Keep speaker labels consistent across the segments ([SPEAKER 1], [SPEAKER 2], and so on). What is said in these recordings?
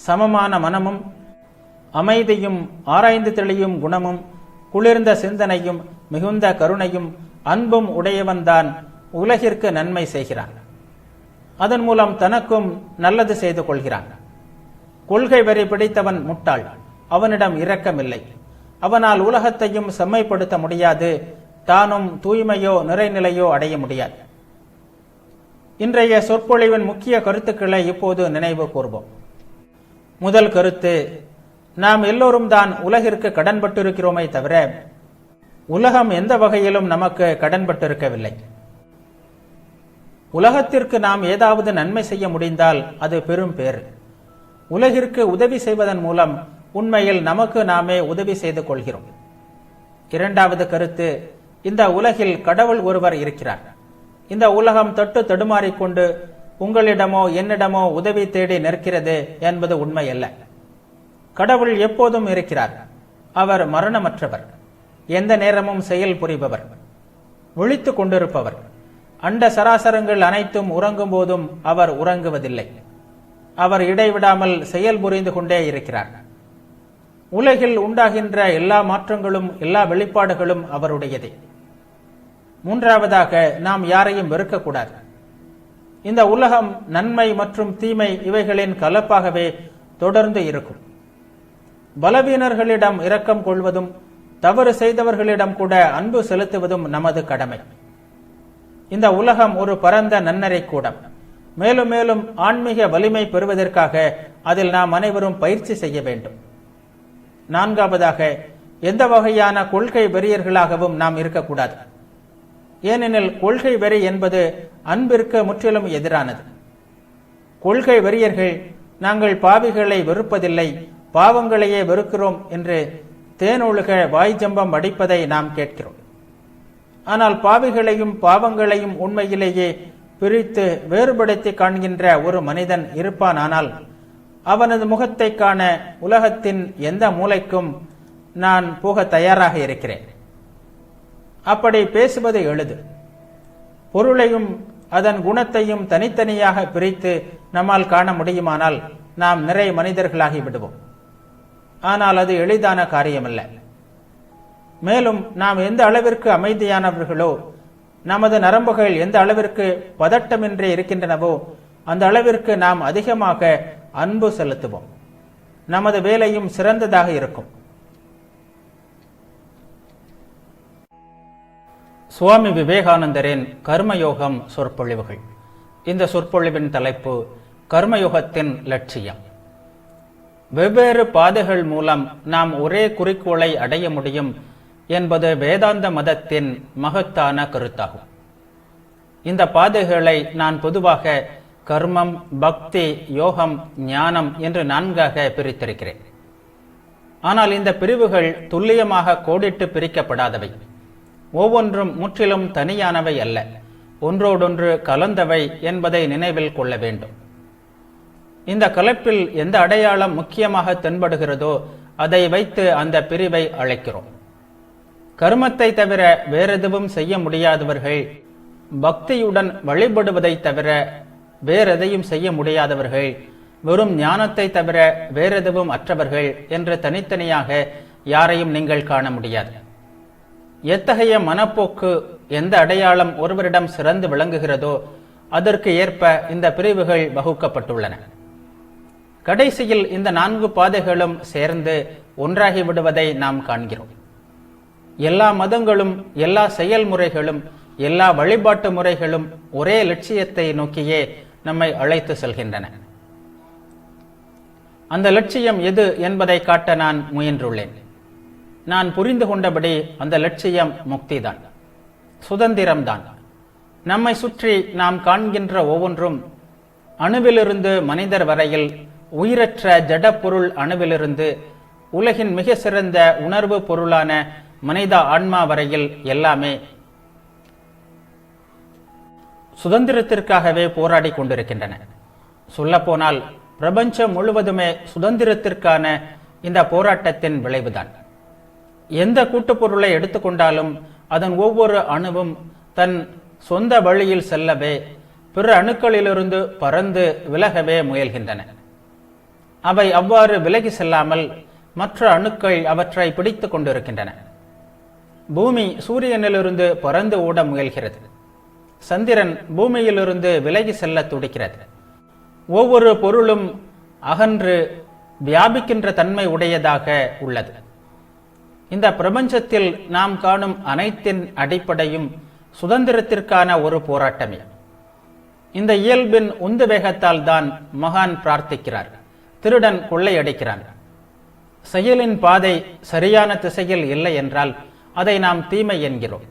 [SPEAKER 1] சமமான மனமும் அமைதியும் ஆராய்ந்து தெளியும் குணமும் குளிர்ந்த சிந்தனையும் மிகுந்த கருணையும் அன்பும் உடையவன்தான் உலகிற்கு நன்மை செய்கிறான். அதன் மூலம் தனக்கும் நல்லது செய்து கொள்கிறான். கொள்கை வரி பிடித்தவன் முட்டாள். அவனிடம் இரக்கமில்லை. அவனால் உலகத்தையும் செம்மைப்படுத்த முடியாது. தானும் தூய்மையோ நிறைநிலையோ அடைய முடியாது. இன்றைய சொற்பொழிவின் முக்கிய கருத்துக்களை இப்போது நினைவு கூர்வோம். முதல் கருத்து, நாம் எல்லோரும் தான் உலகிற்கு கடன்பட்டிருக்கிறோமே தவிர உலகம் எந்த வகையிலும் நமக்கு கடன்பட்டிருக்கவில்லை. உலகத்திற்கு நாம் ஏதாவது நன்மை செய்ய முடிந்தால் அது பெரும் பேறு. உலகிற்கு உதவி செய்வதன் மூலம் உண்மையில் நமக்கு நாமே உதவி செய்து கொள்கிறோம். இரண்டாவது கருத்து, இந்த உலகில் கடவுள் ஒருவர் இருக்கிறார். இந்த உலகம் தொட்டு தடுமாறிக்கொண்டு உங்களிடமோ என்னிடமோ உதவி தேடி நிற்கிறது என்பது உண்மையல்ல. கடவுள் எப்போதும் இருக்கிறார். அவர் மரணமற்றவர், எந்த நேரமும் செயல் புரிபவர், விழித்துக் கொண்டிருப்பவர். அண்ட சராசரங்கள் அனைத்தும் உறங்கும் போதும் அவர் உறங்குவதில்லை. அவர் இடைவிடாமல் செயல் புரிந்து கொண்டே இருக்கிறார். உலகில் உண்டாகின்ற எல்லா மாற்றங்களும் எல்லா வெளிப்பாடுகளும் அவருடையதே. மூன்றாவதாக, நாம் யாரையும் வெறுக்கக்கூடாது. இந்த உலகம் நன்மை மற்றும் தீமை இவைகளின் கலப்பாகவே தொடர்ந்து இருக்கும். பலவீனர்களிடம் இரக்கம் கொள்வதும் தவறு செய்தவர்களிடம் கூட அன்பு செலுத்துவதும் நமது கடமை. இந்த உலகம் ஒரு பரந்த நன்னரை கூடம். மேலும் மேலும் ஆன்மீக வலிமை பெறுவதற்காக அதில் நாம் அனைவரும் பயிற்சி செய்ய வேண்டும். நான்காவதாக, எந்த வகையான கொள்கை வெறியர்களாகவும் நாம் இருக்கக்கூடாது. ஏனெனில் கொள்கை வெறி என்பது அன்பிற்கு முற்றிலும் எதிரானது. கொள்கை வெறியர்கள் நாங்கள் பாவிகளை வெறுப்பதில்லை, பாவங்களையே வெறுக்கிறோம் என்று தேனொழுக வாய்ஜம்பம் அடிப்பதை நாம் கேட்கிறோம். ஆனால் பாவிகளையும் பாவங்களையும் உண்மையிலேயே பிரித்து வேறுபடுத்தி காண்கின்ற ஒரு மனிதன் இருப்பானால் அவனது முகத்தை காண உலகத்தின் எந்த மூலைக்கும் நான் போக தயாராக இருக்கிறேன். அப்படி பேசுவது எளிது. பொருளையும் அதன் குணத்தையும் தனித்தனியாக பிரித்து நம்மால் காண முடியுமானால் நாம் நிறைய மனிதர்களாகி விடுவோம். ஆனால் அது எளிதான காரியமல்ல. மேலும் நாம் எந்த அளவிற்கு அமைதியானவர்களோ, நமது நரம்புகள் எந்த அளவிற்கு பதட்டமின்றி இருக்கின்றனவோ அந்த அளவிற்கு நாம் அதிகமாக அன்பு செலுத்துவோம். நமது வேலையும் சிறந்ததாக இருக்கும். சுவாமி விவேகானந்தரின் கர்மயோகம் சொற்பொழிவுகள். இந்த சொற்பொழிவின் தலைப்பு கர்மயோகத்தின் லட்சியம். வெவ்வேறு பாதைகள் மூலம் நாம் ஒரே குறிக்கோளை அடைய முடியும் என்பது வேதாந்த மதத்தின் மகத்தான கருத்தாகும். இந்த பாதைகளை நான் பொதுவாக கர்மம், பக்தி, யோகம், ஞானம் என்று 4ஆக பிரித்திருக்கிறேன். ஆனால் இந்த பிரிவுகள் துல்லியமாக கோடிட்டு பிரிக்கப்படாதவை. ஒவ்வொன்றும் முற்றிலும் தனியானவை அல்ல, ஒன்றோடொன்று கலந்தவை என்பதை நினைவில் கொள்ள வேண்டும். இந்த கலப்பில் எந்த அடையாளம் முக்கியமாக தென்படுகிறதோ அதை வைத்து அந்த பிரிவை அழைக்கிறோம். கர்மத்தை தவிர வேறெதுவும் செய்ய முடியாதவர்கள், பக்தியுடன் வழிபடுவதை தவிர வேறெதையும் செய்ய முடியாதவர்கள், வெறும் ஞானத்தை தவிர வேறெதுவும் அற்றவர்கள் என்று தனித்தனியாக யாரையும் நீங்கள் காண முடியாது. எத்தகைய மனப்போக்கு, எந்த அடையாளம் ஒருவரிடம் சிறந்து விளங்குகிறதோ அதற்கு ஏற்ப இந்த பிரிவுகள் வகுக்கப்பட்டுள்ளன. கடைசியில் இந்த 4 பாதைகளும் சேர்ந்து ஒன்றாகி விடுவதை நாம் காண்கிறோம். எல்லா மதங்களும், எல்லா செயல்முறைகளும், எல்லா வழிபாட்டு முறைகளும் ஒரே லட்சியத்தை நோக்கியே நம்மை அழைத்து செல்கின்றன. அந்த லட்சியம் எது என்பதை காட்ட நான் முயன்றுள்ளேன். நான் புரிந்து கொண்டபடி அந்த லட்சியம் முக்திதான், சுதந்திரம்தான். நம்மை சுற்றி நாம் காண்கின்ற ஒவ்வொன்றும், அணுவிலிருந்து மனிதர் வரையில், உயிரற்ற ஜட பொருள் அணுவிலிருந்து உலகின் மிக சிறந்த உணர்வு பொருளான மனித ஆன்மா வரையில் எல்லாமே சுதந்திரத்திற்காகவே போராடி கொண்டிருக்கின்றன. சொல்லப்போனால் பிரபஞ்சம் முழுவதுமே சுதந்திரத்திற்கான இந்த போராட்டத்தின் விளைவுதான். எந்த கூட்டுப்பொருளை எடுத்துக்கொண்டாலும் அதன் ஒவ்வொரு அணுவும் தன் சொந்த வழியில் செல்லவே, பிற அணுக்களிலிருந்து பறந்து விலகவே முயல்கின்றன. அவை அவ்வாறு விலகி செல்லாமல் மற்ற அணுக்கள் அவற்றை பிடித்துக் கொண்டிருக்கின்றன. பூமி சூரியனிலிருந்து பறந்து ஓட முயல்கிறது. சந்திரன் பூமியிலிருந்து விலகி செல்ல துடிக்கிறது. ஒவ்வொரு பொருளும் அகன்று வியாபிக்கின்ற தன்மை உடையதாக உள்ளது. இந்த பிரபஞ்சத்தில் நாம் காணும் அனைத்தின் அடிப்படையும் சுதந்திரத்திற்கான ஒரு போராட்டமே. இந்த இயல்பின் உந்து வேகத்தால் தான் மகான் பிரார்த்திக்கிறார், திருடன் கொள்ளையடிக்கிறான். செயலின் பாதை சரியான திசையில் இல்லை என்றால் அதை நாம் தீமை என்கிறோம்.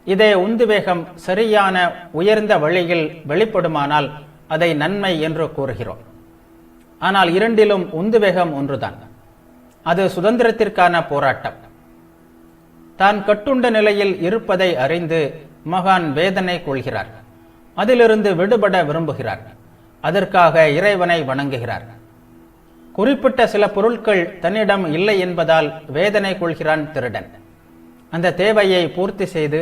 [SPEAKER 1] இதே உந்துவேகம் சரியான உயர்ந்த வழியில் வெளிப்படுமானால் அதை நன்மை என்று கூறுகிறோம். ஆனால் இரண்டிலும் உந்துவேகம் ஒன்றுதான். அது சுதந்திரத்திற்கான போராட்டம். தான் கட்டுண்ட நிலையில் இருப்பதை அறிந்து மகான் வேதனை கொள்கிறார். அதிலிருந்து விடுபட விரும்புகிறார். அதற்காக இறைவனை வணங்குகிறார். குறிப்பிட்ட சில பொருட்கள் தன்னிடம் இல்லை என்பதால் வேதனை கொள்கிறான் திருடன். அந்த தேவையை பூர்த்தி செய்து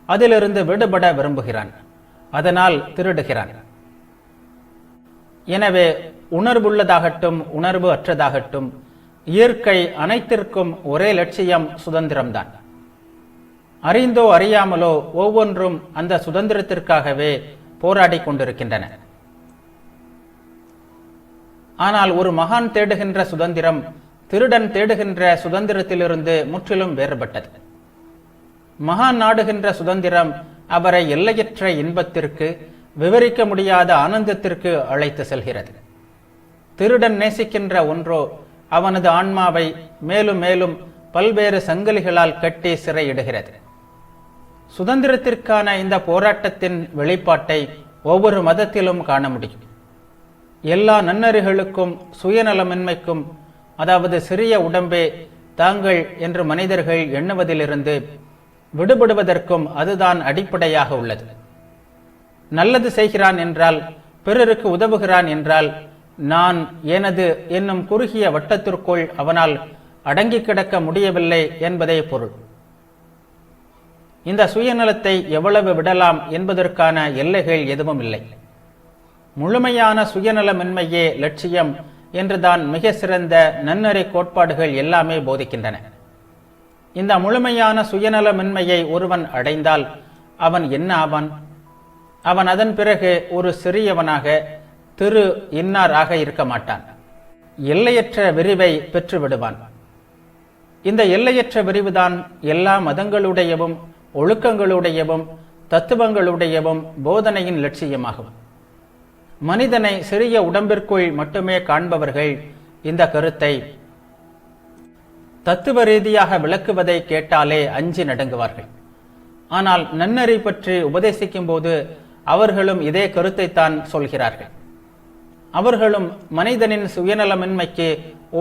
[SPEAKER 1] அதிலிருந்து விடுபட விரும்புகிறான். அதனால் திருடுகிறான். எனவே உணர்வுள்ளதாகட்டும் உணர்வு அற்றதாகட்டும் இயற்கை அனைத்திற்கும் ஒரே லட்சியம் சுதந்திரம்தான். அறிந்தோ அறியாமலோ ஒவ்வொன்றும் அந்த சுதந்திரத்திற்காகவே போராடி கொண்டிருக்கின்றன. ஆனால் ஒரு மகான் தேடுகின்ற சுதந்திரம் திருடன் தேடுகின்ற சுதந்திரத்திலிருந்து முற்றிலும் வேறுபட்டது. மகான் நாடுகின்ற சுதந்திரம் அவரை எல்லையற்ற இன்பத்திற்கு, விவரிக்க முடியாத ஆனந்தத்திற்கு அழைத்து செல்கிறது. திருடன் நேசிக்கின்ற ஒன்றோ அவனது ஆன்மாவை மேலும் மேலும் பல்வேறு சங்கிலிகளால் கட்டி சிறையிடுகிறது. சுதந்திரத்திற்கான இந்த போராட்டத்தின் வெளிப்பாட்டை ஒவ்வொரு மதத்திலும் காண முடியும். எல்லா நன்னறிகளுக்கும் சுயநலமின்மைக்கும், அதாவது சிறிய உடம்பே தாங்கள் என்று மனிதர்கள் எண்ணுவதிலிருந்து விடுபடுவதற்கும் அதுதான் அடிப்படையாக உள்ளது. நல்லது செய்கிறான் என்றால், பிறருக்கு உதவுகிறான் என்றால், நான் எனது என்னும் குறுகிய வட்டத்திற்குள் அவனால் அடங்கி கிடக்க முடியவில்லை என்பதே பொருள். இந்த சுயநலத்தை எவ்வளவு விடலாம் என்பதற்கான எல்லைகள் எதுவும் இல்லை. முழுமையான சுயநலமின்மையே லட்சியம் என்றுதான் மிக சிறந்த நன்னறி கோட்பாடுகள் எல்லாமே போதிக்கின்றன. இந்த முழுமையான சுயநலமின்மையை ஒருவன் அடைந்தால் அவன் என்ன ஆவான்? அவன் அதன் பிறகு ஒரு சிறியவனாக, திரு இன்னார் ஆக இருக்க மாட்டான். எல்லையற்ற விரிவை பெற்று விடுவான். இந்த எல்லையற்ற விரிவுதான் எல்லா மதங்களுடையவும் ஒழுக்கங்களுடையவும் தத்துவங்களுடையவும் போதனையின் லட்சியமாகும். மனிதனை சிறிய உடம்பிற்குள் மட்டுமே காண்பவர்கள் இந்த கருத்தை தத்துவ ரீதியாக விளக்குவதை கேட்டாலே அஞ்சி நடுங்குவார்கள். ஆனால் நன்னறி பற்றி உபதேசிக்கும் போது அவர்களும் இதே கருத்தைத்தான் சொல்கிறார்கள். அவர்களும் மனிதனின் சுயநலமின்மைக்கு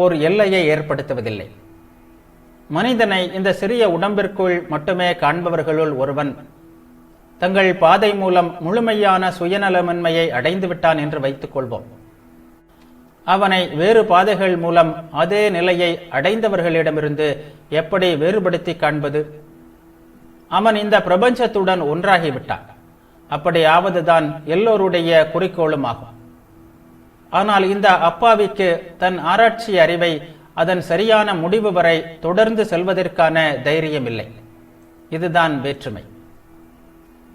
[SPEAKER 1] ஓர் எல்லையை ஏற்படுத்துவதில்லை. மனிதனை இந்த சிறிய உடம்பிற்குள் மட்டுமே காண்பவர்களுள் ஒருவன் தங்கள் பாதை மூலம் முழுமையான சுயநலமின்மையை அடைந்து விட்டான் என்று வைத்துக் கொள்வோம். அவனை வேறு பாதைகள் மூலம் அதே நிலையை அடைந்தவர்களிடமிருந்து எப்படி வேறுபடுத்தி காண்பது? அவன் இந்த பிரபஞ்சத்துடன் ஒன்றாகிவிட்டான். அப்படியாவதுதான் எல்லோருடைய குறிக்கோளும் ஆகும். ஆனால் இந்த அப்பாவிக்கு தன் ஆராய்ச்சி அறிவை அதன் சரியான முடிவு வரை தொடர்ந்து செல்வதற்கான தைரியம் இல்லை. இதுதான் வேற்றுமை.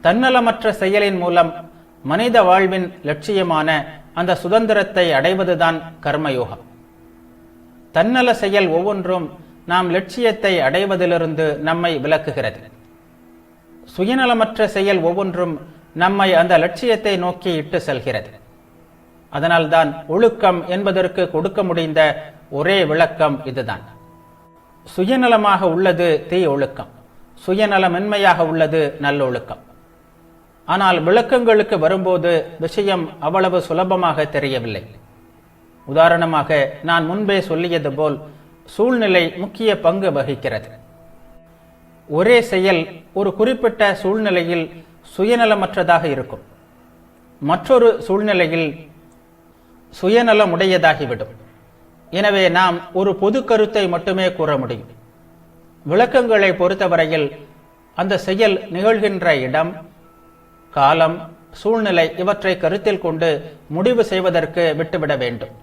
[SPEAKER 1] தன்னலமற்ற செயலின் மூலம் மனித வாழ்வின் லட்சியமான அந்த சுதந்திரத்தை அடைவதுதான் கர்மயோகம். தன்னல செயல் ஒவ்வொன்றும் நாம் லட்சியத்தை அடைவதிலிருந்து நம்மை விலக்குகிறது. சுயநலமற்ற செயல் ஒவ்வொன்றும் நம்மை அந்த லட்சியத்தை நோக்கி இட்டு செல்கிறது. அதனால்தான் ஒழுக்கம் என்பதற்கு கொடுக்க முடிந்த ஒரே விளக்கம் இதுதான். சுயநலமாக உள்ளது தீ ஒழுக்கம், சுயநலமின்மையாக உள்ளது நல்லொழுக்கம். ஆனால் விளக்கங்களுக்கு வரும்போது விஷயம் அவ்வளவு சுலபமாக தெரியவில்லை. உதாரணமாக நான் முன்பே சொல்லியது போல் சூழ்நிலை முக்கிய பங்கு வகிக்கிறது. ஒரே செயல் ஒரு குறிப்பிட்ட சூழ்நிலையில் சுயநலமற்றதாக இருக்கும், மற்றொரு சூழ்நிலையில் சுயநலமுடையதாகிவிடும். எனவே நாம் ஒரு பொது கருத்தை மட்டுமே கூற முடியும். விளக்கங்களை பொறுத்தவரையில் அந்த செயல் நிகழ்கின்ற இடம், காலம், சூழ்நிலை இவற்றை கருத்தில் கொண்டு முடிவு செய்வதற்கு விட்டுவிட வேண்டும்.